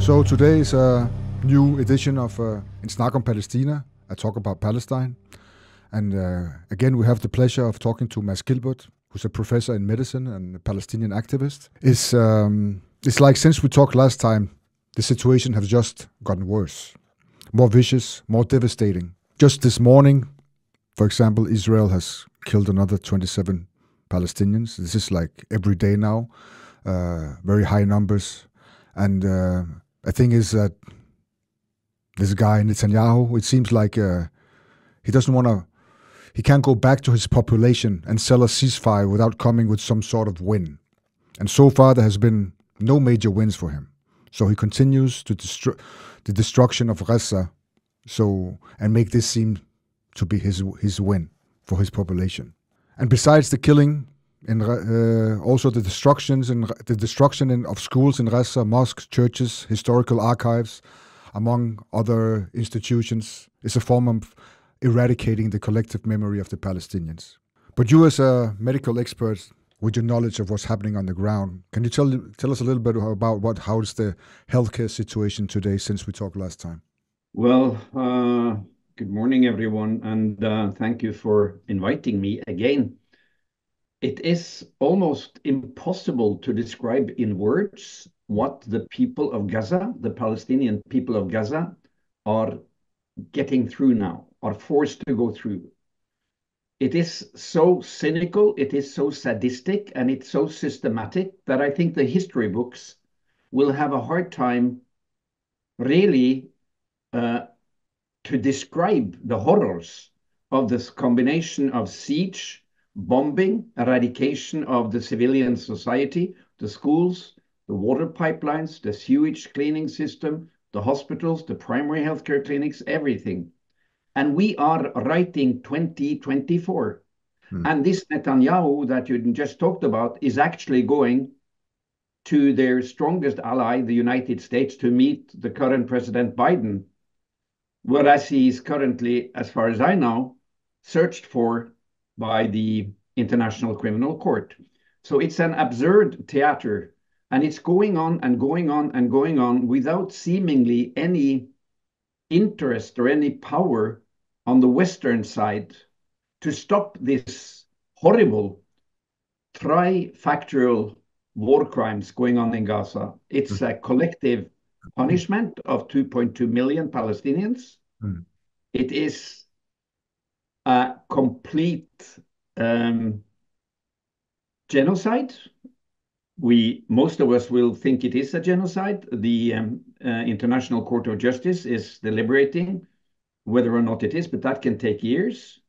So today is a new edition of in Snak on Palæstina. I talk about Palestine. And again, we have the pleasure of talking to Mads Gilbert, who's a professor in medicine and a Palestinian activist. It's like since we talked last time, the situation has just gotten worse. More vicious, more devastating. Just this morning, for example, Israel has killed another 27 Palestinians. This is like every day now, very high numbers. And the thing is that this guy, Netanyahu, it seems like he doesn't want to, he can't go back to his population and sell a ceasefire without coming with some sort of win. And so far, there has been no major wins for him. So he continues to the destruction of Gaza, and make this seem to be his win for his population. And besides the killing, also the destruction of schools in Gaza, mosques, churches, historical archives, among other institutions, is a form of eradicating the collective memory of the Palestinians. But you, as a medical expert, with your knowledge of what's happening on the ground, can you tell us a little bit about how is the healthcare situation today since we talked last time? Well, good morning, everyone, and thank you for inviting me again. It is almost impossible to describe in words what the people of Gaza, the Palestinian people of Gaza, are getting through now, are forced to go through. It is so cynical, it is so sadistic, and it's so systematic that I think the history books will have a hard time really to describe the horrors of this combination of siege, bombing, eradication of the civilian society, the schools, the water pipelines, the sewage cleaning system, the hospitals, the primary healthcare clinics, everything. And we are writing 2024. And this Netanyahu that you just talked about is actually going to their strongest ally, the United States, to meet the current President Biden, whereas he is currently, as far as I know, searched for by the International Criminal Court. So it's an absurd theater, and it's going on and going on and going on without seemingly any interest or any power on the Western side to stop this horrible trifactorial war crimes going on in Gaza. It's a collective punishment of 2.2 million Palestinians. It is a complete genocide. Most of us will think it is a genocide. The International Court of Justice is deliberating whether or not it is, but that can take years.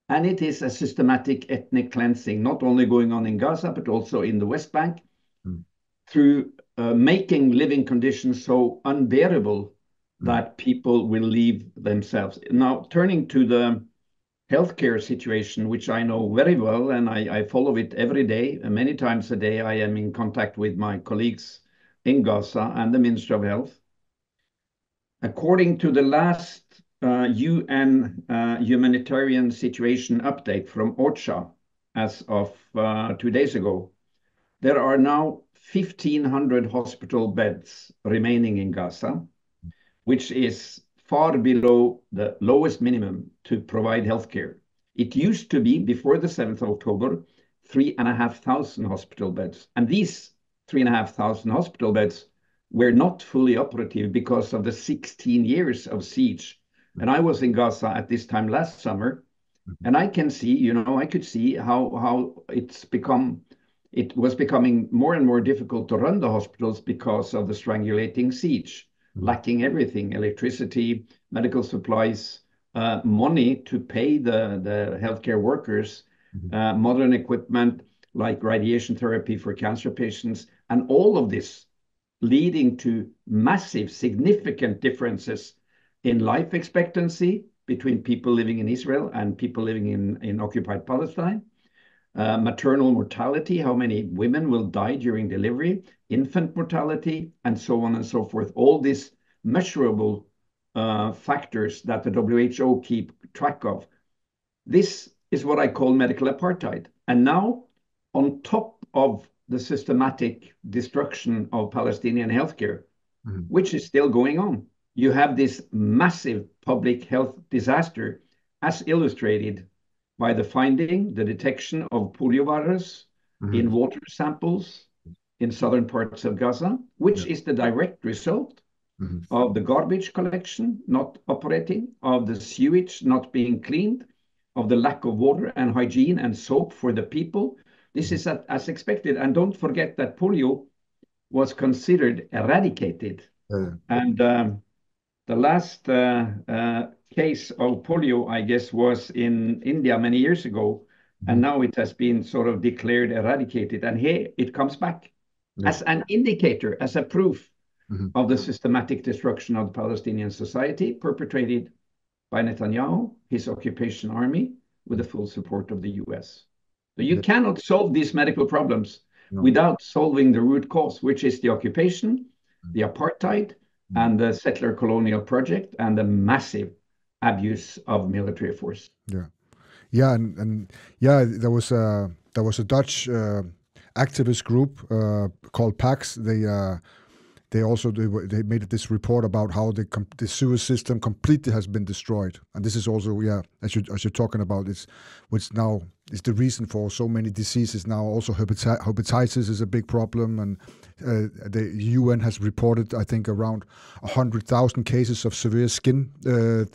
And it is a systematic ethnic cleansing, not only going on in Gaza, but also in the West Bank, through making living conditions so unbearable that people will leave themselves. Now, turning to the healthcare situation, which I know very well, and I follow it every day. Many times a day, I am in contact with my colleagues in Gaza and the Minister of Health. According to the last UN humanitarian situation update from OCHA, as of 2 days ago, there are now 1,500 hospital beds remaining in Gaza, which is far below the lowest minimum to provide healthcare. It used to be, before the 7th of October, 3,500 hospital beds. And these 3,500 hospital beds were not fully operative because of the 16 years of siege. And I was in Gaza at this time last summer, and I can see, I could see how it was becoming more and more difficult to run the hospitals because of the strangulating siege, lacking everything: electricity, medical supplies, money to pay the healthcare workers, modern equipment like radiation therapy for cancer patients, and all of this leading to massive, significant differences in life expectancy between people living in Israel and people living in occupied Palestine. Maternal mortality, how many women will die during delivery, infant mortality, and so on and so forth. All these measurable factors that the WHO keep track of. This is what I call medical apartheid. And now, on top of the systematic destruction of Palestinian healthcare, which is still going on. You have this massive public health disaster, as illustrated by the finding, the detection of poliovirus in water samples in southern parts of Gaza, which is the direct result of the garbage collection not operating, of the sewage not being cleaned, of the lack of water and hygiene and soap for the people. This is as expected. And don't forget that polio was considered eradicated. And the last case of polio, I guess, was in India many years ago. And now it has been sort of declared eradicated. And here it comes back as an indicator, as a proof of the systematic destruction of the Palestinian society perpetrated by Netanyahu, his occupation army, with the full support of the US. So you cannot solve these medical problems without solving the root cause, which is the occupation, the apartheid, and the settler colonial project, and the massive abuse of military force. And there was a Dutch activist group called PAX. They made this report about how the sewer system completely has been destroyed, and this is also as you're talking about, which now is the reason for so many diseases now. Also hepatitis is a big problem, and the UN has reported, I think, around 100,000 cases of severe skin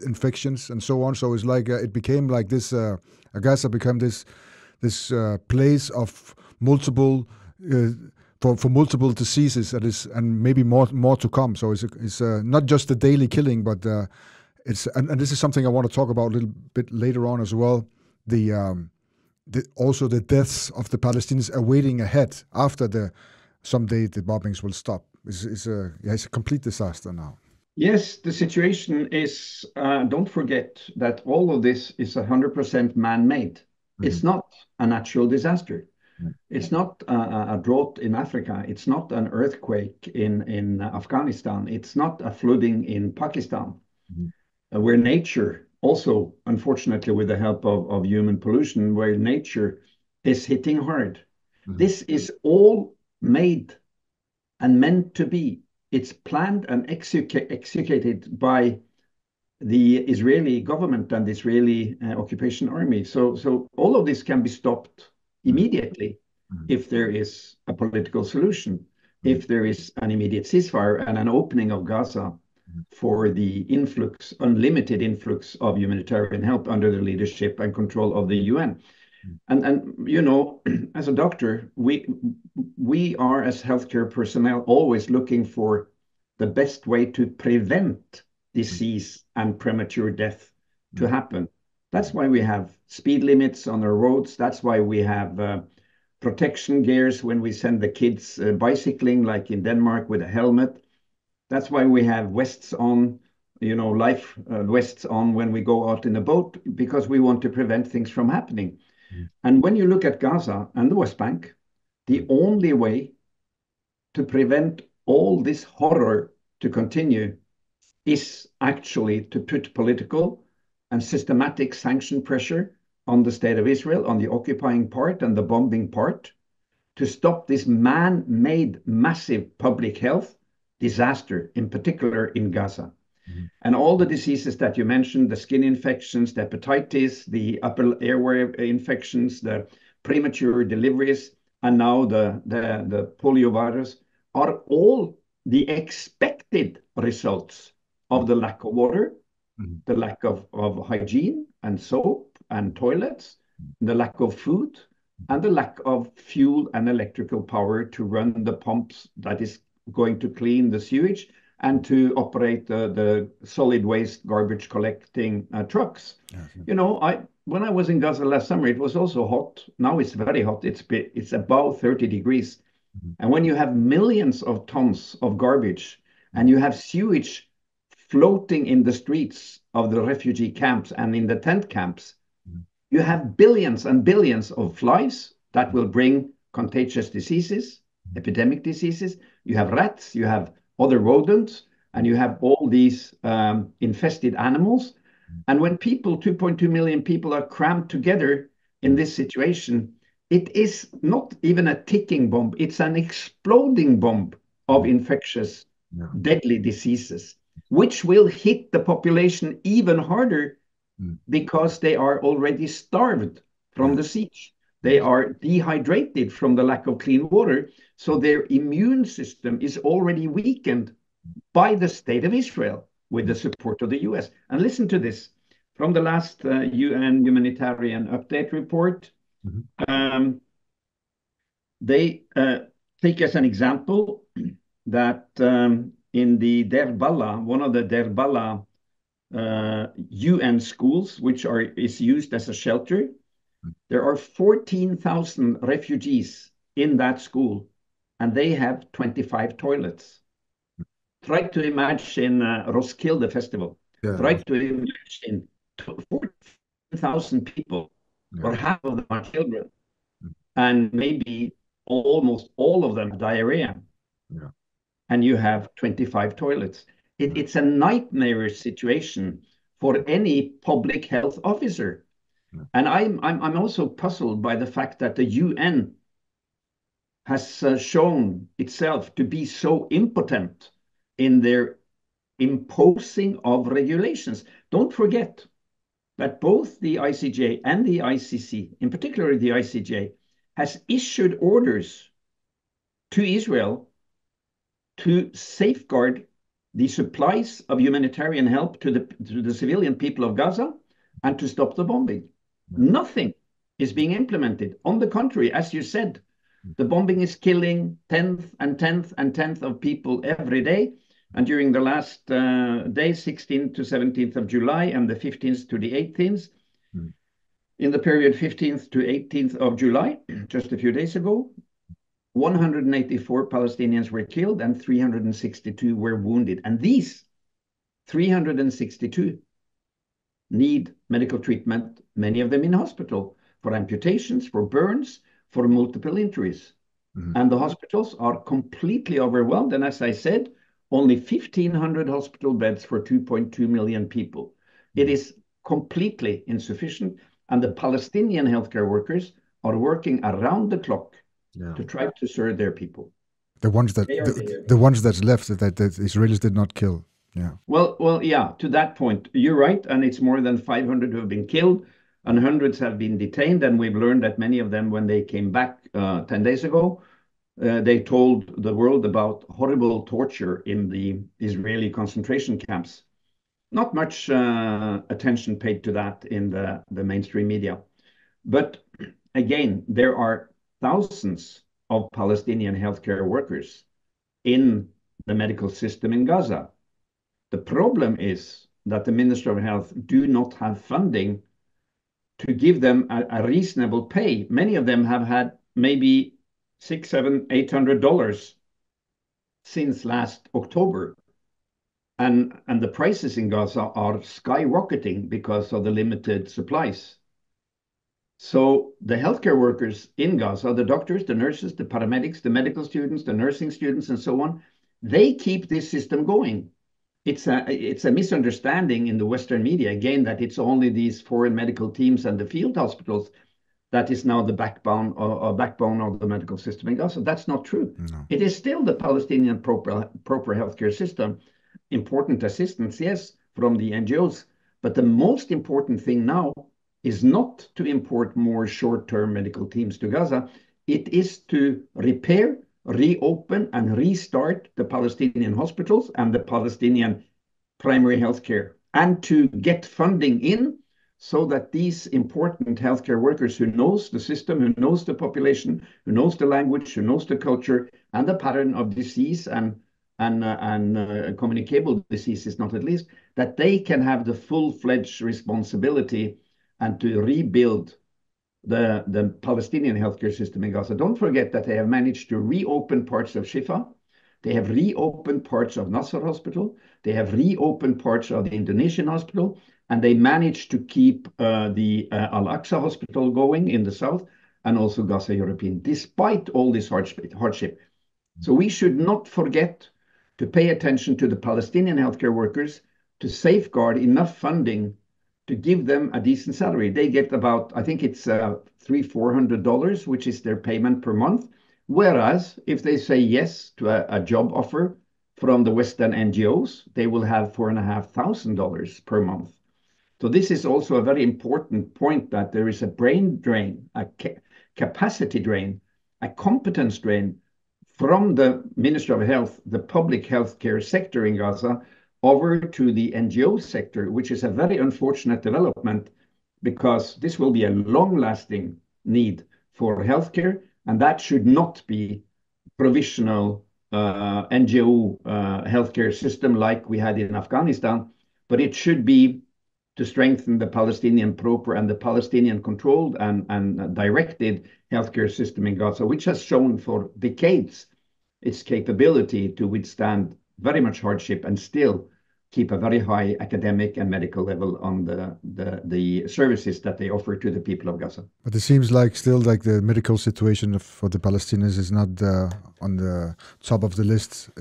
infections and so on. So it's like it became like this. Gaza became this place of multiple. For multiple diseases, and maybe more to come. So it's not just the daily killing, but and this is something I want to talk about a little bit later on as well. Also the deaths of the Palestinians awaiting ahead after someday the bombings will stop. It's a complete disaster now. Yes, the situation is. Don't forget that all of this is 100% man-made. It's not a natural disaster. It's not a drought in Africa. It's not an earthquake in Afghanistan. It's not a flooding in Pakistan, where nature also, unfortunately, with the help of human pollution, where nature is hitting hard. This is all made and meant to be. It's planned and executed by the Israeli government and the Israeli occupation army. So all of this can be stopped immediately if there is a political solution, if there is an immediate ceasefire and an opening of Gaza for the unlimited influx of humanitarian help under the leadership and control of the UN. And you know, as a doctor, we are, as healthcare personnel, always looking for the best way to prevent disease and premature death to happen. That's why we have speed limits on our roads. That's why we have protection gears when we send the kids bicycling, like in Denmark, with a helmet. That's why we have vests on, life vests on when we go out in a boat, because we want to prevent things from happening. And when you look at Gaza and the West Bank, the only way to prevent all this horror to continue is actually to put political and systematic sanction pressure on the state of Israel, on the occupying part and the bombing part, to stop this man-made massive public health disaster, in particular in Gaza. And all the diseases that you mentioned, the skin infections, the hepatitis, the upper airway infections, the premature deliveries, and now the poliovirus, are all the expected results of the lack of water, the lack of hygiene and soap and toilets, the lack of food, and the lack of fuel and electrical power to run the pumps that is going to clean the sewage and to operate the solid waste garbage collecting trucks. When I was in Gaza last summer, it was also hot. Now it's very hot. It's above 30 degrees. And when you have millions of tons of garbage and you have sewage floating in the streets of the refugee camps and in the tent camps, you have billions and billions of flies that will bring contagious diseases, epidemic diseases. You have rats, you have other rodents, and you have all these infested animals. And when 2.2 million people are crammed together in this situation, it is not even a ticking bomb. It's an exploding bomb of infectious deadly diseases, which will hit the population even harder because they are already starved from the siege. They are dehydrated from the lack of clean water. So their immune system is already weakened by the state of Israel with the support of the US. And listen to this. From the last UN humanitarian update report, they take as an example that in the Deir Bala, one of the Deir Bala UN schools, which is used as a shelter, there are 14,000 refugees in that school, and they have 25 toilets. Try to imagine Roskilde Festival. Try to imagine 14,000 people, or half of them are children, and maybe almost all of them have diarrhea. And you have 25 toilets. It's a nightmarish situation for any public health officer. And I'm also puzzled by the fact that the UN has shown itself to be so impotent in their imposing of regulations. Don't forget that both the ICJ and the ICC, in particular the ICJ, has issued orders to Israel to safeguard the supplies of humanitarian help to the civilian people of Gaza and to stop the bombing. Nothing is being implemented. On the contrary, as you said, the bombing is killing 10th and 10th and 10th of people every day. And during the last days, 16th to 17th of July and the 15th to the 18th, in the period 15th to 18th of July, just a few days ago, 184 Palestinians were killed and 362 were wounded. And these 362 need medical treatment, many of them in hospital, for amputations, for burns, for multiple injuries. And the hospitals are completely overwhelmed. And as I said, only 1,500 hospital beds for 2.2 million people. It is completely insufficient. And the Palestinian healthcare workers are working around the clock to try to serve their people. The ones that's left that the Israelis did not kill. Well, yeah, to that point, you're right. And it's more than 500 who have been killed and hundreds have been detained. And we've learned that many of them, when they came back 10 days ago, they told the world about horrible torture in the Israeli concentration camps. Not much attention paid to that in the mainstream media. But again, there are thousands of Palestinian healthcare workers in the medical system in Gaza. The problem is that the Minister of Health do not have funding to give them a reasonable pay. Many of them have had maybe $600, $700, $800 since last October. And the prices in Gaza are skyrocketing because of the limited supplies. So the healthcare workers in Gaza, the doctors, the nurses, the paramedics, the medical students, the nursing students, and so on, they keep this system going. It's a misunderstanding in the Western media, again, that it's only these foreign medical teams and the field hospitals that is now the backbone of the medical system in Gaza. That's not true. No. It is still the Palestinian proper healthcare system. Important assistance, yes, from the NGOs. But the most important thing now is not to import more short-term medical teams to Gaza. It is to repair, reopen, and restart the Palestinian hospitals and the Palestinian primary healthcare, and to get funding in so that these important healthcare workers who knows the system, who knows the population, who knows the language, who knows the culture and the pattern of disease and communicable diseases, not at least, that they can have the full-fledged responsibility and to rebuild the Palestinian healthcare system in Gaza. Don't forget that they have managed to reopen parts of Shifa. They have reopened parts of Nasser Hospital. They have reopened parts of the Indonesian hospital. And they managed to keep the Al-Aqsa hospital going in the south and also Gaza European, despite all this hardship. So we should not forget to pay attention to the Palestinian healthcare workers, to safeguard enough funding to give them a decent salary. They get about, I think it's $300-400, which is their payment per month. Whereas if they say yes to a job offer from the Western NGOs, they will have $4,500 per month. So this is also a very important point, that there is a brain drain, a capacity drain, a competence drain from the Ministry of Health, the public healthcare sector in Gaza, over to the NGO sector, which is a very unfortunate development, because this will be a long-lasting need for healthcare, and that should not be provisional NGO healthcare system like we had in Afghanistan, but it should be to strengthen the Palestinian proper and the Palestinian controlled and directed healthcare system in Gaza, which has shown for decades its capability to withstand very much hardship and still keep a very high academic and medical level on the services that they offer to the people of Gaza. But it seems like still like the medical situation for the Palestinians is not on the top of the list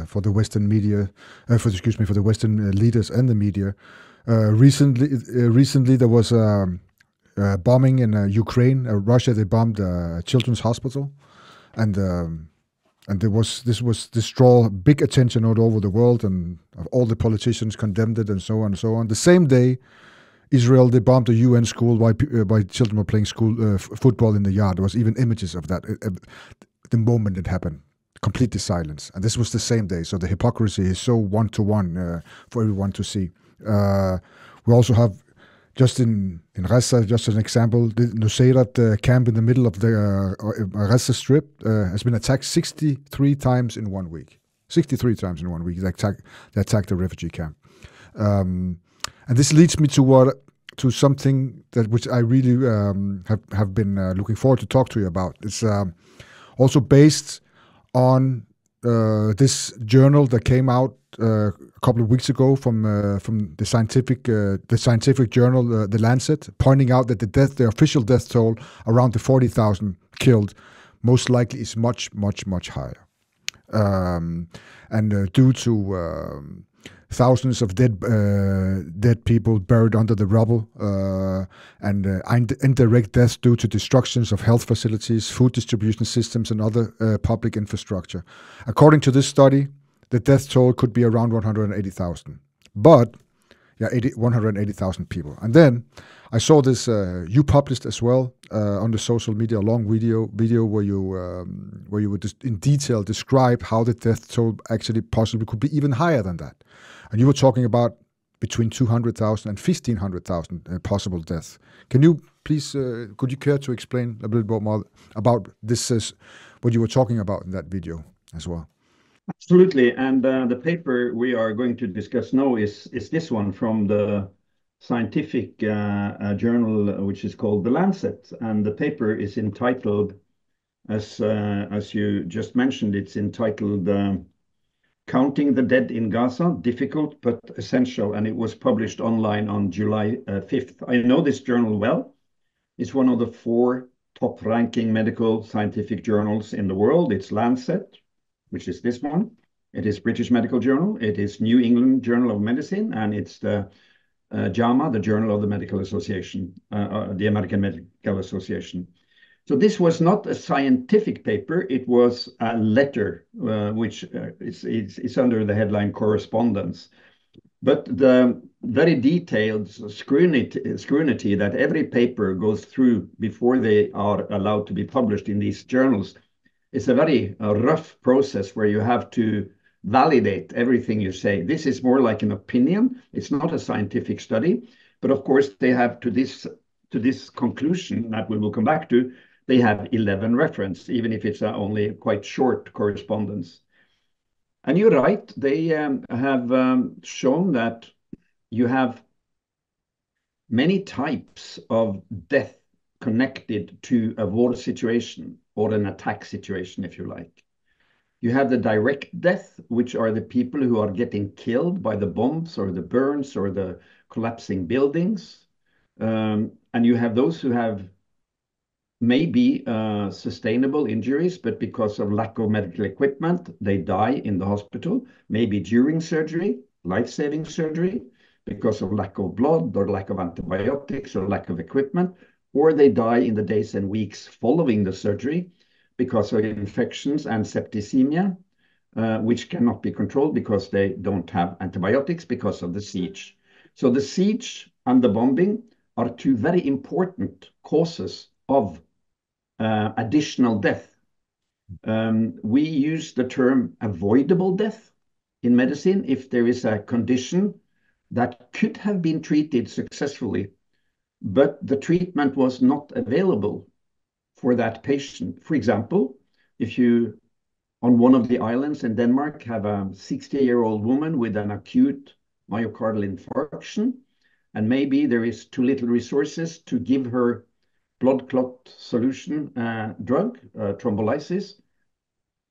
for the Western media, for the Western leaders and the media. Recently there was a bombing in Ukraine, Russia. They bombed a children's hospital, and this draw big attention all over the world, and all the politicians condemned it, and so on and so on. The same day, Israel, they bombed a UN school while children were playing football in the yard. There was even images of that. The moment it happened, completely silence. And this was the same day. So the hypocrisy is so one-to-one for everyone to see. We also have, just in Gaza, just as an example, the Nusayrat camp in the middle of the Gaza Strip has been attacked 63 times in 1 week. 63 times in 1 week. They attacked the refugee camp. And this leads me to something which I really have been looking forward to talk to you about. It's also based on this journal that came out a couple of weeks ago from the scientific journal The Lancet, pointing out that the official death toll around the 40,000 killed most likely is much, much, much higher, and due to thousands of dead people buried under the rubble, and indirect deaths due to destructions of health facilities, food distribution systems, and other public infrastructure. According to this study, the death toll could be around 180,000. But, 180,000 people. And then I saw this, you published as well on the social media, a long video where you would just in detail describe how the death toll actually possibly could be even higher than that. And you were talking about between 200,000 and 1,500,000 possible deaths. Can you please, could you care to explain a little bit more about this, what you were talking about in that video as well? Absolutely. And the paper we are going to discuss now is this one from the scientific journal, which is called The Lancet. And the paper is entitled, as you just mentioned, it's entitled Counting the Dead in Gaza, Difficult but Essential. And it was published online on July 5th. I know this journal well. It's one of the 4 top-ranking medical scientific journals in the world. It's Lancet, which is this one. It is British Medical Journal. It is New England Journal of Medicine, and it's the JAMA, the Journal of the Medical Association, the American Medical Association. So this was not a scientific paper. It was a letter, which is under the headline Correspondence. But the very detailed scrutiny that every paper goes through before they are allowed to be published in these journals, it's a very rough process where you have to validate everything you say. This is more like an opinion. It's not a scientific study, but of course they have to this conclusion that we will come back to. They have 11 references, even if it's only quite short correspondence. And you're right, they have shown that you have many types of death connected to a war situation or an attack situation, if you like. You have the direct death, which are the people who are getting killed by the bombs or the burns or the collapsing buildings. And you have those who have maybe sustainable injuries, but because of lack of medical equipment, they die in the hospital, maybe during surgery, life-saving surgery, because of lack of blood or lack of antibiotics or lack of equipment, or they die in the days and weeks following the surgery because of infections and septicemia, which cannot be controlled because they don't have antibiotics because of the siege. So the siege and the bombing are two very important causes of additional death. We use the term avoidable death in medicine if there is a condition that could have been treated successfully, but the treatment was not available for that patient. For example, if you, on one of the islands in Denmark, have a 60-year-old woman with an acute myocardial infarction, and maybe there is too little resources to give her blood clot solution drug, thrombolysis,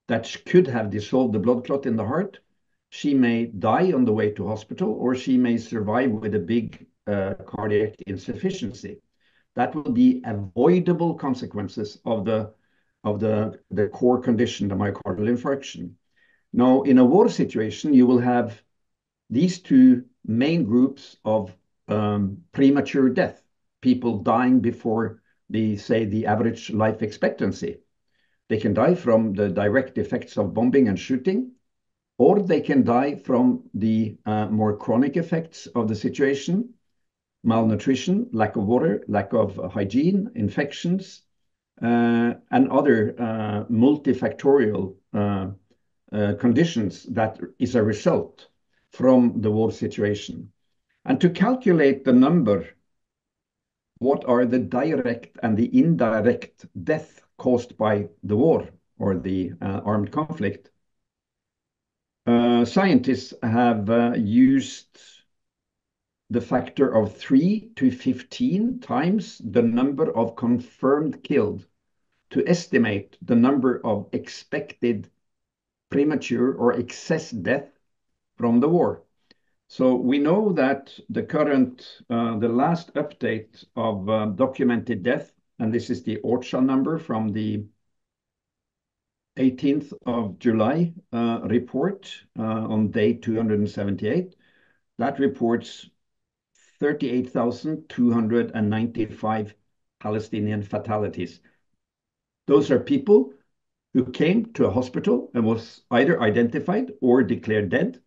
that could have dissolved the blood clot in the heart. She may die on the way to hospital, or she may survive with a big cardiac insufficiency. That will be avoidable consequences of the core condition, the myocardial infarction. Now, in a war situation, you will have these two main groups of premature death, people dying before the average life expectancy. They can die from the direct effects of bombing and shooting, or they can die from the more chronic effects of the situation, malnutrition, lack of water, lack of hygiene, infections, and other multifactorial conditions that is a result from the war situation. And to calculate the number, what are the direct and the indirect death caused by the war or the armed conflict, scientists have used the factor of 3 to 15 times the number of confirmed killed to estimate the number of expected premature or excess death from the war. So we know that the last update of documented death, and this is the OCHA number from the 18th of July report on day 278, that reports 38,295 Palestinian fatalities. Those are people who came to a hospital and was either identified or declared dead,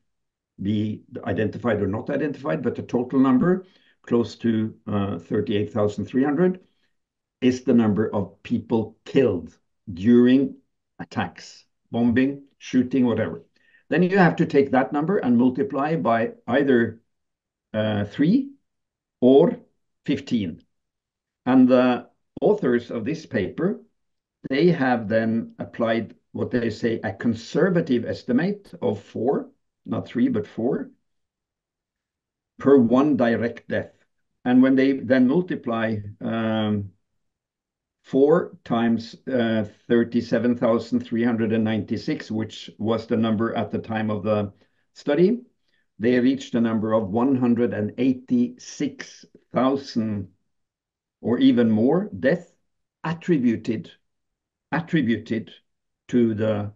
be identified or not identified, but the total number, close to 38,300, is the number of people killed during attacks, bombing, shooting, whatever. Then you have to take that number and multiply by either 3 or 15. And the authors of this paper, they have then applied what they say a conservative estimate of 4, not 3, but 4, per one direct death. And when they then multiply 4 times 37,396, which was the number at the time of the study, they reached a number of 186,000 or even more death attributed to the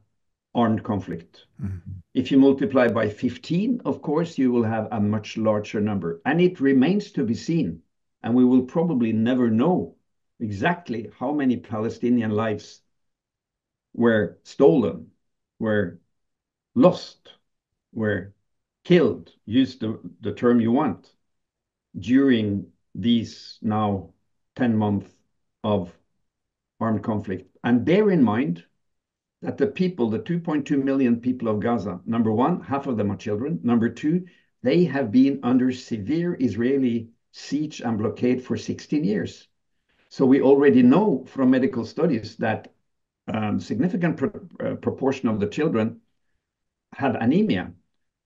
armed conflict. Mm-hmm. If you multiply by 15, of course, you will have a much larger number. And it remains to be seen, and we will probably never know exactly how many Palestinian lives were stolen, were lost, were killed, use the term you want, during these now 10 months of armed conflict. And bear in mind that the people, the 2.2 million people of Gaza, number one, half of them are children. Number two, they have been under severe Israeli siege and blockade for 16 years. So we already know from medical studies that significant proportion of the children have anemia.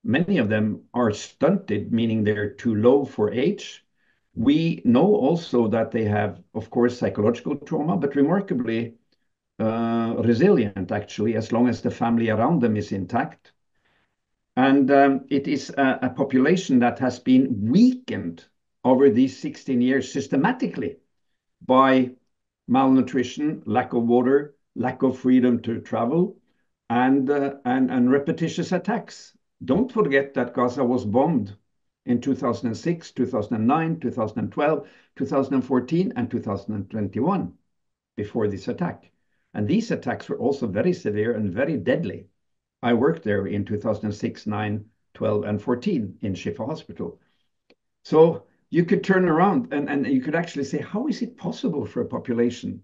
Many of them are stunted, meaning they're too low for age. We know also that they have, of course, psychological trauma, but remarkably resilient, actually, as long as the family around them is intact. And it is a population that has been weakened over these 16 years systematically by malnutrition, lack of water, lack of freedom to travel, and repetitious attacks. Don't forget that Gaza was bombed in 2006, 2009, 2012, 2014, and 2021 before this attack. And these attacks were also very severe and very deadly. I worked there in 2006, 9, 12, and 14 in Shifa Hospital. So you could turn around and you could actually say, how is it possible for a population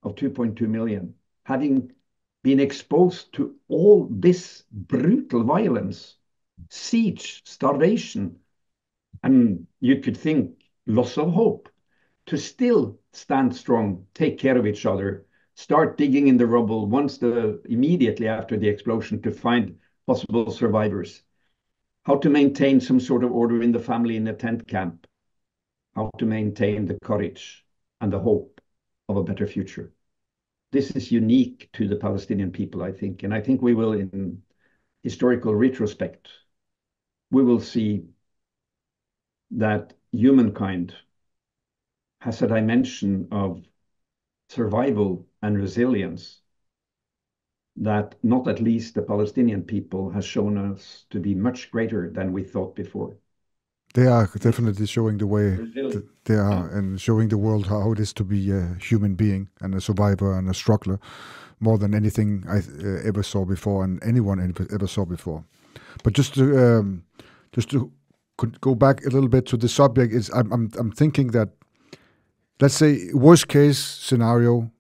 of 2.2 million, having been exposed to all this brutal violence, siege, starvation, and you could think loss of hope, to still stand strong, take care of each other, start digging in the rubble immediately after the explosion to find possible survivors, how to maintain some sort of order in the family in a tent camp, how to maintain the courage and the hope of a better future. This is unique to the Palestinian people, I think. And I think we will, in historical retrospect, we will see that humankind has a dimension of survival and resilience that not at least the Palestinian people has shown us to be much greater than we thought before. They are definitely showing the way. They are, and showing the world how it is to be a human being and a survivor and a struggler, more than anything I ever saw before and anyone ever saw before. But just to go back a little bit to the subject, is I'm thinking that, let's say worst case scenario,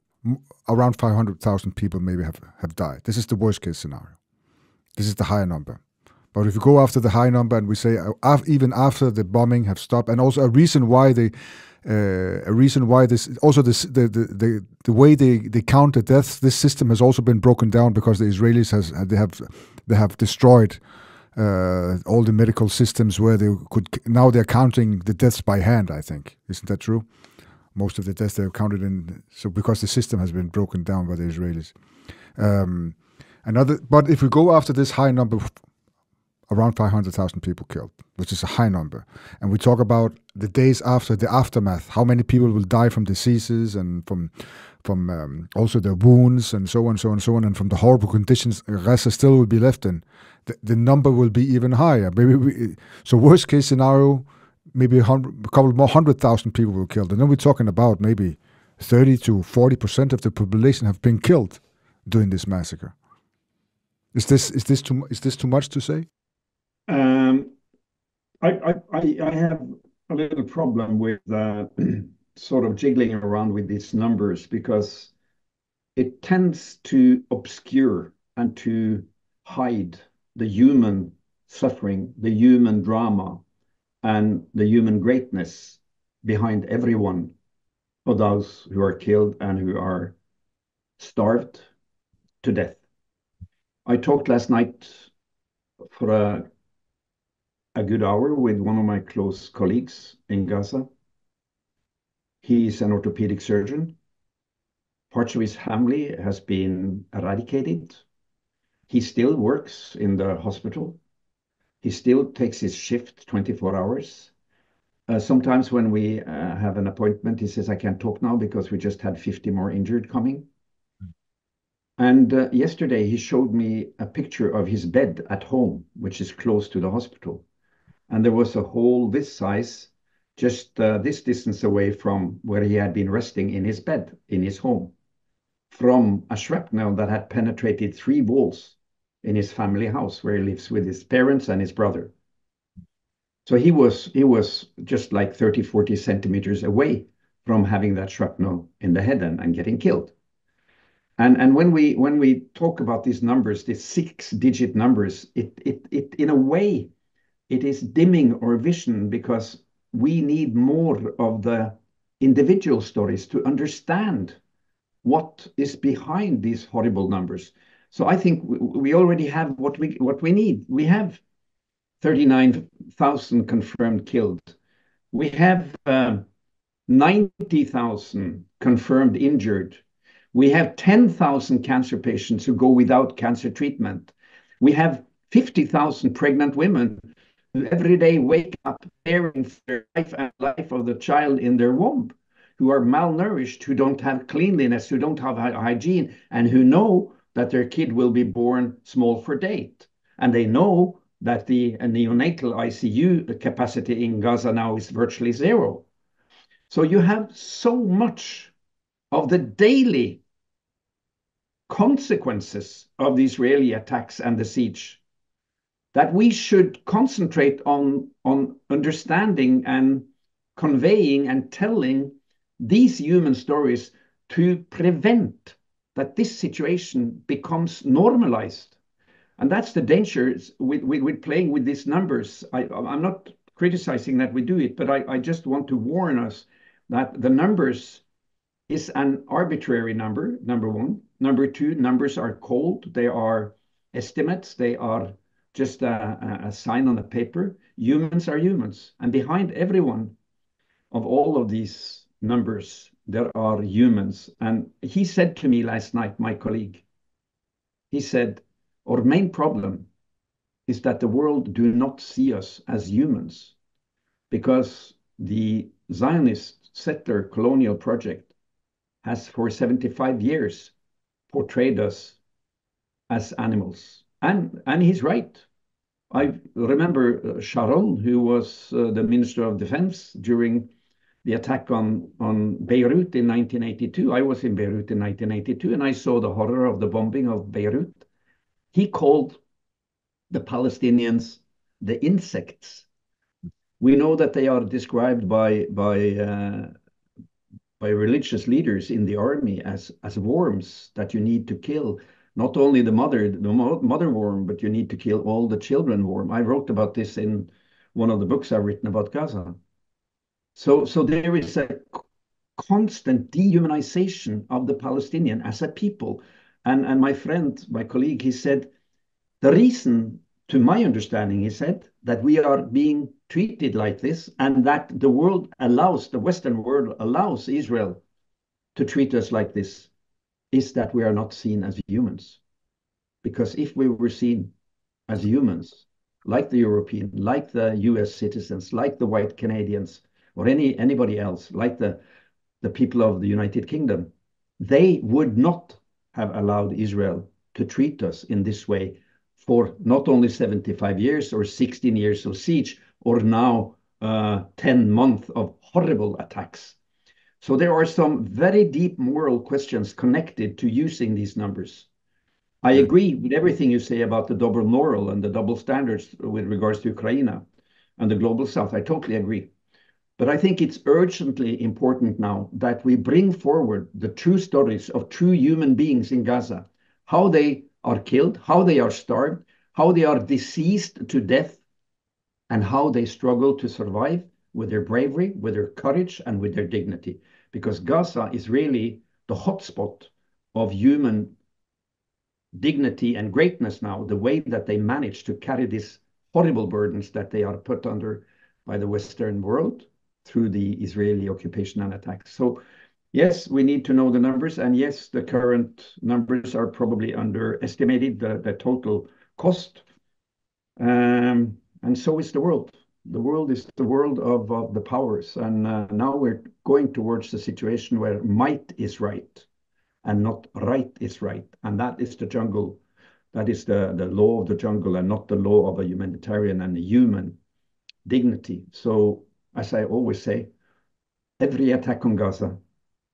around 500,000 people maybe have died. This is the worst case scenario. This is the higher number. But if you go after the high number and we say even after the bombing have stopped, and also a reason why the way they count the deaths, this system has also been broken down because the Israelis have destroyed all the medical systems where now they're counting the deaths by hand. I think, isn't that true? Most of the deaths they're counted in, so because the system has been broken down by the Israelis. But if we go after this high number, around 500,000 people killed, which is a high number, and we talk about the days after, the aftermath, how many people will die from diseases and from also their wounds and so on, so on, so on, and from the horrible conditions Gaza still will be left in, the number will be even higher. So worst case scenario, maybe a couple more 100,000 people were killed, and then we're talking about maybe 30 to 40% of the population have been killed during this massacre. Is this too much to say? I have a little problem with sort of jiggling around with these numbers, because it tends to obscure and to hide the human suffering, the human drama, and the human greatness behind every one of those who are killed and who are starved to death. I talked last night for a good hour with one of my close colleagues in Gaza. He's an orthopedic surgeon. Parts of his family has been eradicated. He still works in the hospital. He still takes his shift 24 hours. Sometimes when we have an appointment, he says, I can't talk now because we just had 50 more injured coming. And yesterday he showed me a picture of his bed at home, which is close to the hospital. And there was a hole this size, just this distance away from where he had been resting in his bed, in his home, from a shrapnel that had penetrated 3 walls in his family house where he lives with his parents and his brother. So he was just like 30, 40 centimeters away from having that shrapnel in the head and getting killed. And when we talk about these numbers, these 6-digit numbers, it in a way, it is dimming our vision, because we need more of the individual stories to understand what is behind these horrible numbers. So I think we already have what we need. We have 39,000 confirmed killed. We have 90,000 confirmed injured. We have 10,000 cancer patients who go without cancer treatment. We have 50,000 pregnant women who every day wake up caring for their life and life of the child in their womb, who are malnourished, who don't have cleanliness, who don't have hygiene, and who know that their kid will be born small for date. And they know that the neonatal ICU capacity in Gaza now is virtually 0. So you have so much of the daily consequences of the Israeli attacks and the siege, that we should concentrate on understanding and conveying and telling these human stories to prevent that this situation becomes normalized. And that's the danger with playing with these numbers. I'm not criticizing that we do it, but I just want to warn us that the numbers is an arbitrary number, number one. Number two, numbers are cold. They are estimates. They are just a sign on a paper. Humans are humans. And behind every one of all of these numbers, there are humans. And he said to me last night, my colleague, he said, our main problem is that the world do not see us as humans, because the Zionist settler colonial project has for 75 years portrayed us as animals. And he's right. I remember Sharon, who was the Minister of Defense during the attack on Beirut in 1982. I was in Beirut in 1982, and I saw the horror of the bombing of Beirut. He called the Palestinians the insects. We know that they are described by religious leaders in the army as worms that you need to kill. Not only the mother worm, but you need to kill all the children worm. I wrote about this in one of the books I've written about Gaza. So there is a constant dehumanization of the Palestinian as a people. And my friend, my colleague, he said, the reason, to my understanding, he said, that we are being treated like this and that the world allows, the Western world allows Israel to treat us like this, is that we are not seen as humans. Because if we were seen as humans, like the European, like the US citizens, like the white Canadians, or anybody else, like the people of the United Kingdom, they would not have allowed Israel to treat us in this way for not only 75 years or 16 years of siege, or now 10 months of horrible attacks. So there are some very deep moral questions connected to using these numbers. I agree with everything you say about the double moral and the double standards with regards to Ukraine and the global south. I totally agree. But I think it's urgently important now that we bring forward the true stories of true human beings in Gaza, how they are killed, how they are starved, how they are diseased to death, and how they struggle to survive with their bravery, with their courage, and with their dignity. Because Gaza is really the hotspot of human dignity and greatness now, the way that they manage to carry these horrible burdens that they are put under by the Western world through the Israeli occupation and attacks. So yes, we need to know the numbers, and yes, the current numbers are probably underestimated, the total cost. And so is the world. The world is the world of the powers, and now we're going towards a situation where might is right and not right is right, and that is the jungle. That is the law of the jungle, and not the law of a humanitarian and a human dignity. So, as I always say, every attack on Gaza,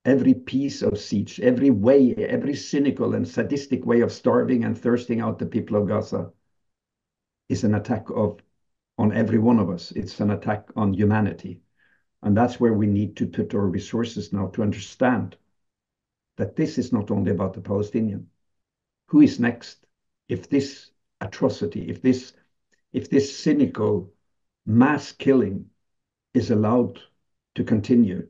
every piece of siege, every cynical and sadistic way of starving and thirsting out the people of Gaza is an attack on every one of us. It's an attack on humanity. And that's where we need to put our resources now, to understand that this is not only about the Palestinian. Who is next? If this atrocity, if this cynical mass killing is allowed to continue,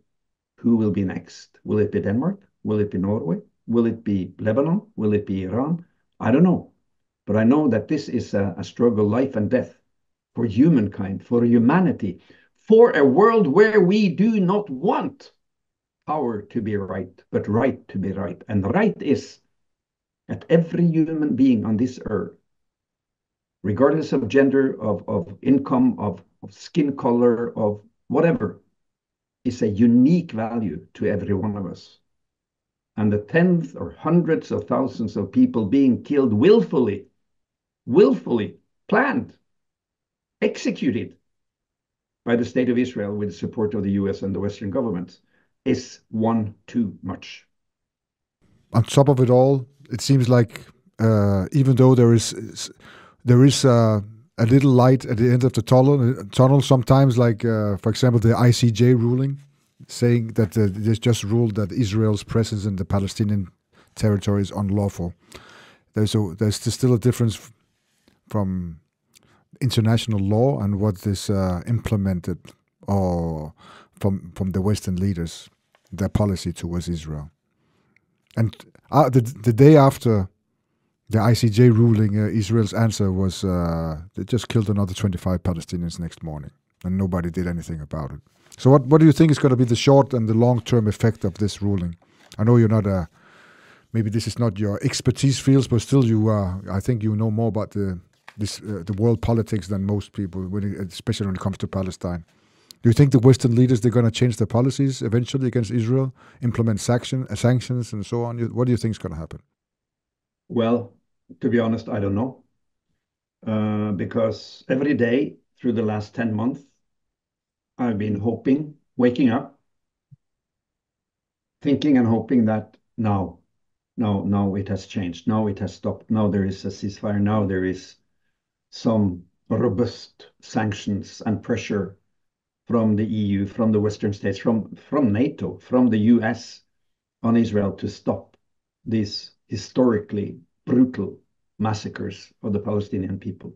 who will be next? Will it be Denmark? Will it be Norway? Will it be Lebanon? Will it be Iran? I don't know. But I know that this is a struggle, life and death, for humankind, for humanity, for a world where we do not want power to be right, but right to be right. And right is that every human being on this earth, regardless of gender, of income, of skin color, of whatever, is a unique value to every one of us. And the tens or hundreds of thousands of people being killed willfully, planned, executed by the state of Israel with the support of the US and the Western governments is one too much. On top of it all, it seems like even though there is a little light at the end of the tunnel sometimes, like for example the ICJ ruling, saying that they just ruled that Israel's presence in the Palestinian territory is unlawful. There's still a difference from international law and what is implemented or from the Western leaders, their policy towards Israel. And the day after the ICJ ruling, Israel's answer was they just killed another 25 Palestinians next morning, and nobody did anything about it. So what do you think is going to be the short and the long-term effect of this ruling? I know you're not maybe this is not your expertise fields, but still I think you know more about the world politics than most people, especially when it comes to Palestine. Do you think the Western leaders, they're going to change their policies eventually against Israel, implement sanctions and so on? What do you think is going to happen? Well, to be honest, I don't know. Because every day through the last 10 months, I've been waking up, thinking and hoping that now it has changed. Now it has stopped. Now there is a ceasefire. Now there is some robust sanctions and pressure from the EU, from the Western states, from NATO, from the US on Israel to stop these historically brutal massacres of the Palestinian people.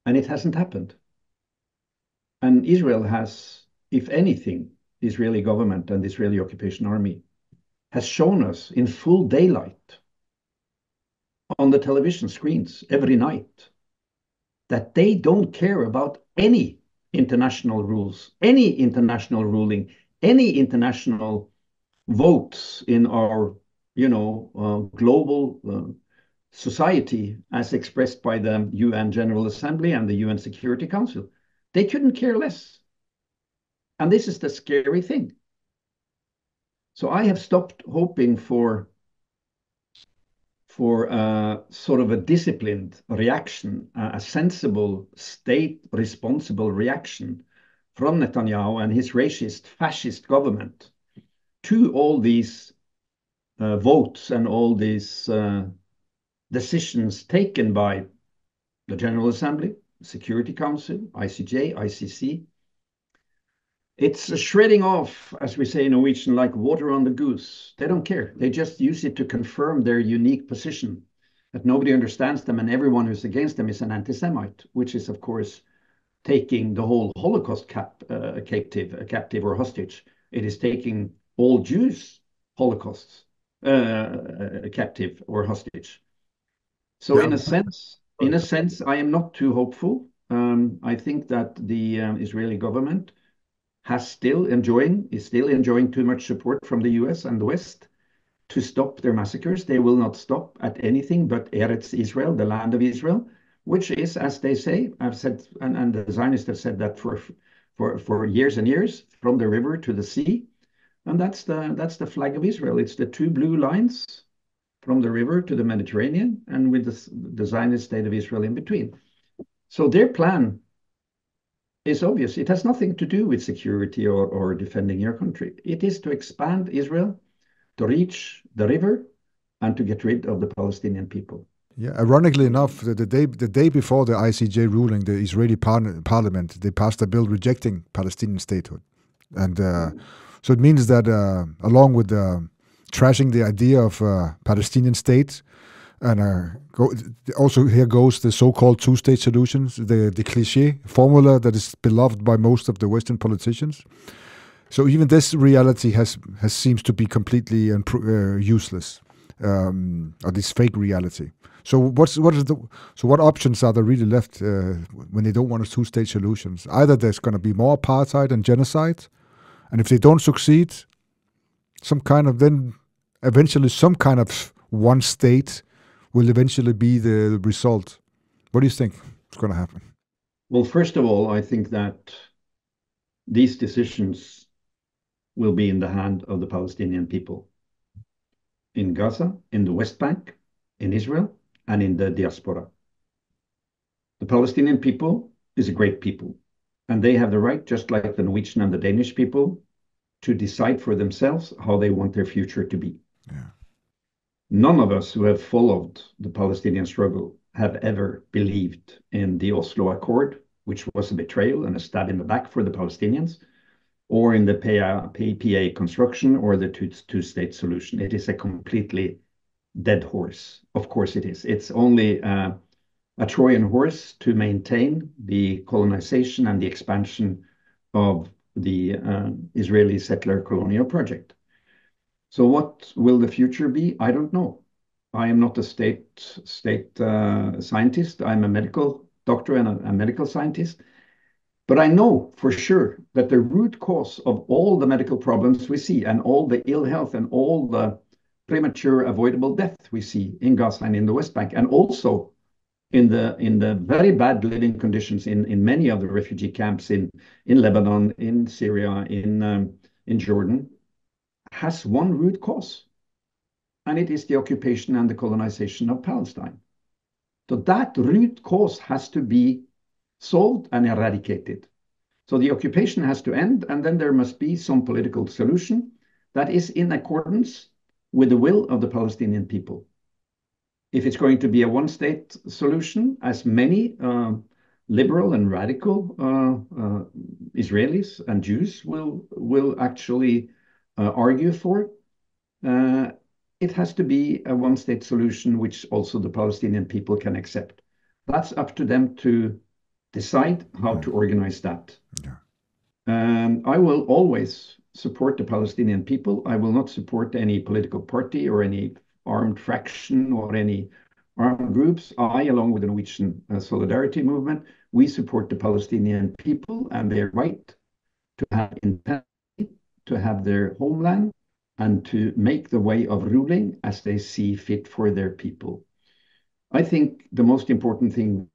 And it hasn't happened. And Israel has, if anything, the Israeli government and the Israeli occupation army has shown us in full daylight on the television screens every night that they don't care about any international rules, any international ruling, any international votes in our, global society as expressed by the UN General Assembly and the UN Security Council. They couldn't care less. And this is the scary thing. So I have stopped hoping for sort of a disciplined reaction, a sensible state responsible reaction from Netanyahu and his racist fascist government to all these votes and all these decisions taken by the General Assembly, Security Council, ICJ, ICC. It's shredding off, as we say in Norwegian, like water on the goose. They don't care. They just use it to confirm their unique position, that nobody understands them and everyone who's against them is an anti-Semite, which is, of course, taking the whole Holocaust captive or hostage. It is taking all Jews Holocausts captive or hostage. So yeah. in a sense, I am not too hopeful. I think that the Israeli government is still enjoying too much support from the US and the West to stop their massacres. They will not stop at anything but Eretz Israel, the land of Israel, which is, as they say, I've said, and the Zionists have said that for years and years, from the river to the sea. And that's the flag of Israel. It's the two blue lines from the river to the Mediterranean, and with the Zionist state of Israel in between. So their plan is obvious. It has nothing to do with security or defending your country. It is to expand Israel, to reach the river, and to get rid of the Palestinian people. Yeah, ironically enough, the day before the ICJ ruling, the Israeli parliament, they passed a bill rejecting Palestinian statehood. And so it means that along with trashing the idea of Palestinian state, and also here goes the so-called two-state solutions, the cliché formula that is beloved by most of the Western politicians. So even this reality seems to be completely useless, or this fake reality. So what options are there really left when they don't want a two-state solutions? Either there's going to be more apartheid and genocide, and if they don't succeed, eventually some kind of one state will eventually be the result. What do you think is going to happen? Well, first of all, I think that these decisions will be in the hand of the Palestinian people in Gaza, in the West Bank, in Israel, and in the diaspora. The Palestinian people is a great people, and they have the right, just like the Norwegian and the Danish people, to decide for themselves how they want their future to be. Yeah. None of us who have followed the Palestinian struggle have ever believed in the Oslo Accord, which was a betrayal and a stab in the back for the Palestinians, or in the PA construction or the two-state solution. It is a completely dead horse. Of course it is. It's only a Trojan horse to maintain the colonization and the expansion of the Israeli settler colonial project. So what will the future be? I don't know. I am not a state scientist. I'm a medical doctor and a medical scientist. But I know for sure that the root cause of all the medical problems we see and all the ill health and all the premature avoidable death we see in Gaza and in the West Bank, and also in the very bad living conditions in many of the refugee camps in Lebanon, in Syria, in Jordan, has one root cause, and it is the occupation and the colonization of Palestine. So that root cause has to be solved and eradicated. So the occupation has to end, and then there must be some political solution that is in accordance with the will of the Palestinian people. If it's going to be a one-state solution, as many liberal and radical Israelis and Jews will actually argue for, it has to be a one-state solution which also the Palestinian people can accept. That's up to them to decide how to organize that. Yeah. I will always support the Palestinian people. I will not support any political party or any armed fraction or any armed groups. I, along with the Norwegian Solidarity Movement, we support the Palestinian people and their right to have independence, to have their homeland, and to make the way of ruling as they see fit for their people. I think the most important thing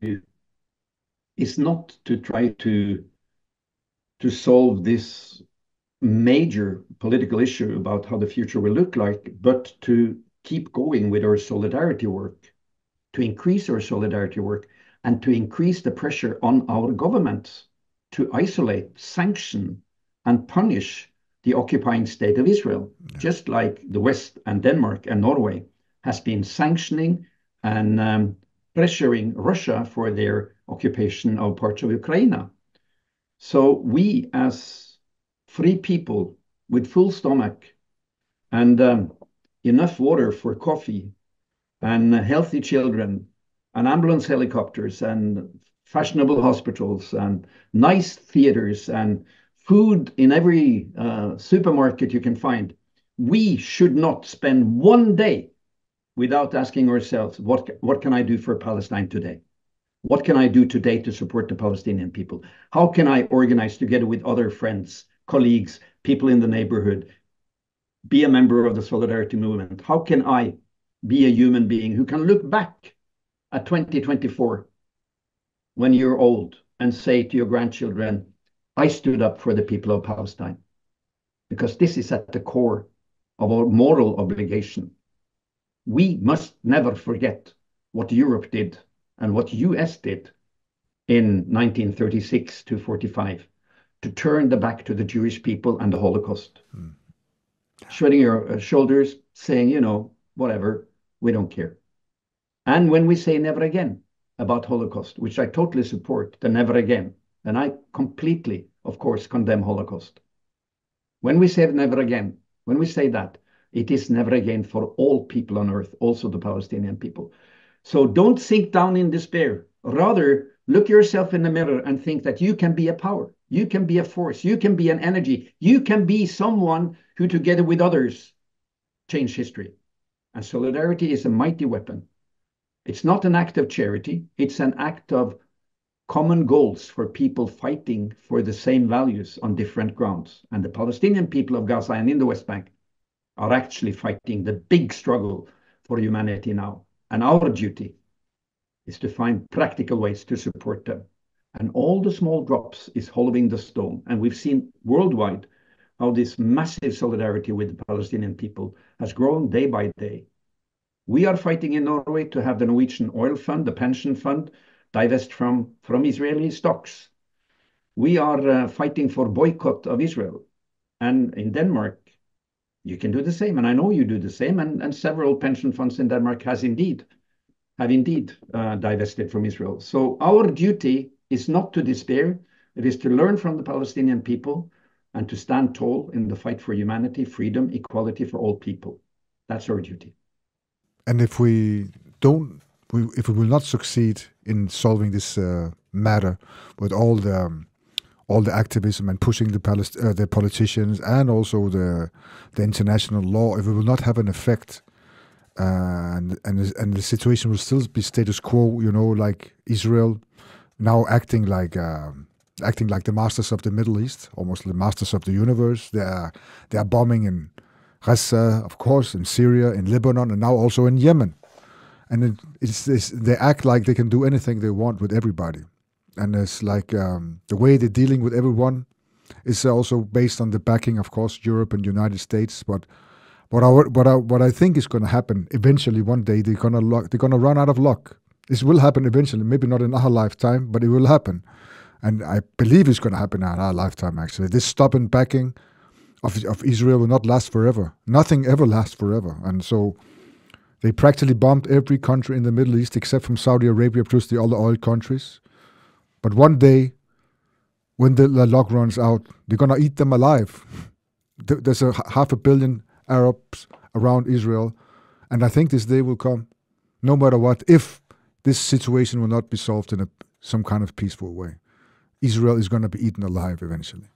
is not to try to solve this major political issue about how the future will look like, but to keep going with our solidarity work, to increase our solidarity work, and to increase the pressure on our governments to isolate, sanction, and punish the occupying state of Israel, just like the West and Denmark and Norway has been sanctioning and pressuring Russia for their occupation of parts of Ukraine. So we, as free people with full stomach and enough water for coffee and healthy children and ambulance helicopters and fashionable hospitals and nice theaters and food in every supermarket you can find, we should not spend one day without asking ourselves, what can I do for Palestine today? What can I do today to support the Palestinian people? How can I organize together with other friends, colleagues, people in the neighborhood, be a member of the Solidarity Movement? How can I be a human being who can look back at 2024 when you're old and say to your grandchildren, I stood up for the people of Palestine? Because this is at the core of our moral obligation. We must never forget what Europe did and what US did in 1936 to 45 to turn the back to the Jewish people and the Holocaust. Shrugging your shoulders, saying, you know, whatever, we don't care. And when we say never again about Holocaust, which I totally support, the never again, and I completely, of course, condemn Holocaust. When we say never again, when we say that, it is never again for all people on earth, also the Palestinian people. So don't sink down in despair. Rather, look yourself in the mirror and think that you can be a power. You can be a force. You can be an energy. You can be someone who, together with others, change history. And solidarity is a mighty weapon. It's not an act of charity. It's an act of common goals for people fighting for the same values on different grounds. And the Palestinian people of Gaza and in the West Bank are actually fighting the big struggle for humanity now. And our duty is to find practical ways to support them. And all the small drops is hollowing the stone. And we've seen worldwide how this massive solidarity with the Palestinian people has grown day by day. We are fighting in Norway to have the Norwegian oil fund, the pension fund, divest from Israeli stocks. We are fighting for boycott of Israel. And in Denmark, you can do the same. And I know you do the same. And several pension funds in Denmark have indeed divested from Israel. So our duty is not to despair. It is to learn from the Palestinian people and to stand tall in the fight for humanity, freedom, equality for all people. That's our duty. And if we don't, if we will not succeed in solving this matter with all the activism and pushing the politicians and also the international law, if it will not have an effect, and the situation will still be status quo, you know, like Israel now acting like the masters of the Middle East, almost the masters of the universe. They are bombing in Gaza, of course, in Syria, in Lebanon, and now also in Yemen. And they act like they can do anything they want with everybody. And it's like the way they're dealing with everyone is also based on the backing, of course, Europe and United States. But what I think is going to happen eventually, one day they're gonna run out of luck. This will happen eventually, maybe not in our lifetime, but it will happen. And I believe it's going to happen in our lifetime, actually. This stubborn backing of Israel will not last forever. Nothing ever lasts forever. And so they practically bombed every country in the Middle East except from Saudi Arabia plus the other oil countries. But one day, when the luck runs out, they're going to eat them alive. There's 500 million Arabs around Israel. And I think this day will come, no matter what, if this situation will not be solved in some kind of peaceful way. Israel is going to be eaten alive eventually.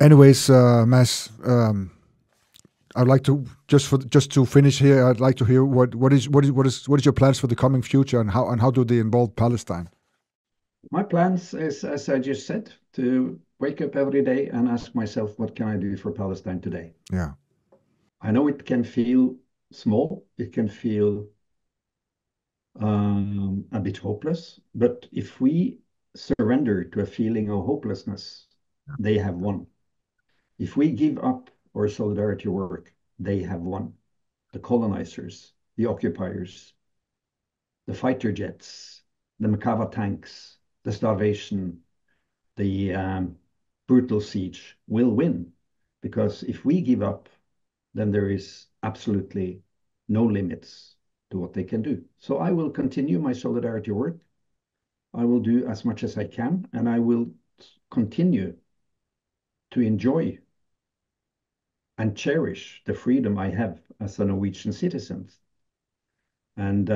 Anyways, Mads, I'd like to just to finish here. I'd like to hear what is your plans for the coming future, and how do they involve Palestine? My plans is, as I just said, to wake up every day and ask myself, what can I do for Palestine today? Yeah, I know it can feel small. It can feel a bit hopeless, but if we surrender to a feeling of hopelessness, they have won. If we give up our solidarity work, they have won. The colonizers, the occupiers, the fighter jets, the Merkava tanks, the starvation, the brutal siege will win. Because if we give up, then there is absolutely no limits to what they can do. So I will continue my solidarity work. I will do as much as I can, and I will continue to enjoy and cherish the freedom I have as a Norwegian citizen. And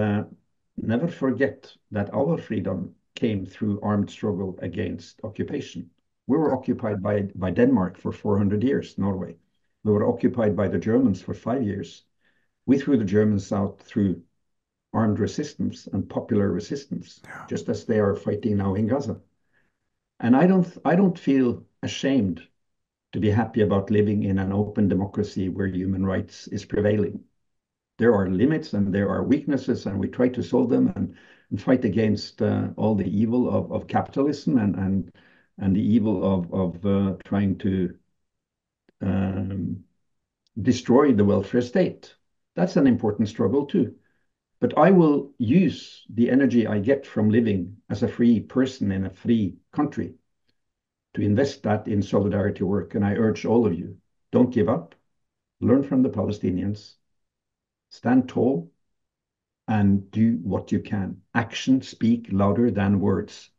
never forget that our freedom came through armed struggle against occupation. We were occupied by Denmark for 400 years, Norway. We were occupied by the Germans for 5 years. We threw the Germans out through armed resistance and popular resistance, just as they are fighting now in Gaza. And I don't feel ashamed to be happy about living in an open democracy where human rights is prevailing. There are limits and there are weaknesses, and we try to solve them and fight against all the evil of capitalism and the evil of trying to destroy the welfare state. That's an important struggle too. But I will use the energy I get from living as a free person in a free country to invest that in solidarity work. And I urge all of you, don't give up, learn from the Palestinians, stand tall, and do what you can. Action speak louder than words.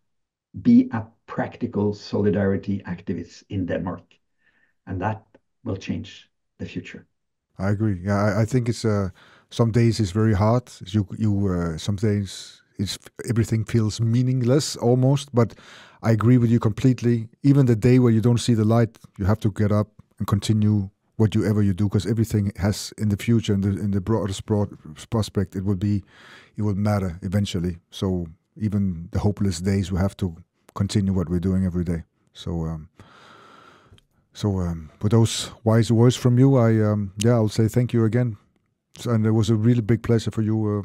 Be a practical solidarity activist in Denmark, and that will change the future. I agree. Yeah, I think it's some days it's very hard. Some days everything feels meaningless almost. But I agree with you completely. Even the day where you don't see the light, you have to get up and continue whatever you do, because everything has in the future, in the broadest prospect, it will matter eventually. So even the hopeless days, we have to continue what we're doing every day. So with those wise words from you, I'll say thank you again. And it was a really big pleasure for you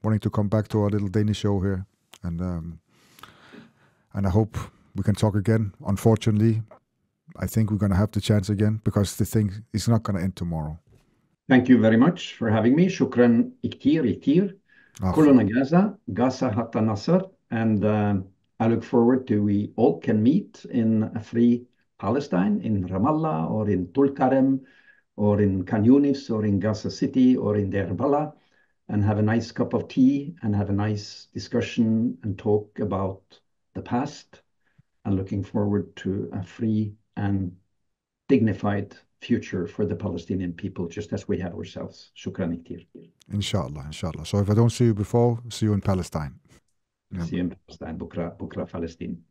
wanting to come back to our little Danish show here. And I hope we can talk again. Unfortunately, I think we're going to have the chance again, because the thing is not going to end tomorrow. Thank you very much for having me. Shukran iktir. Kuluna Gaza hatta Nasser. And I look forward to we all can meet in a free Palestine, in Ramallah or in Tulkarem or in Khan Yunis, or in Gaza City, or in Deir Bala, and have a nice cup of tea and have a nice discussion and talk about the past, and looking forward to a free and dignified future for the Palestinian people, just as we have ourselves. Shukran كتير. Inshallah, inshallah. So if I don't see you before, see you in Palestine. Yeah. See you in Palestine. Bukra Palestine.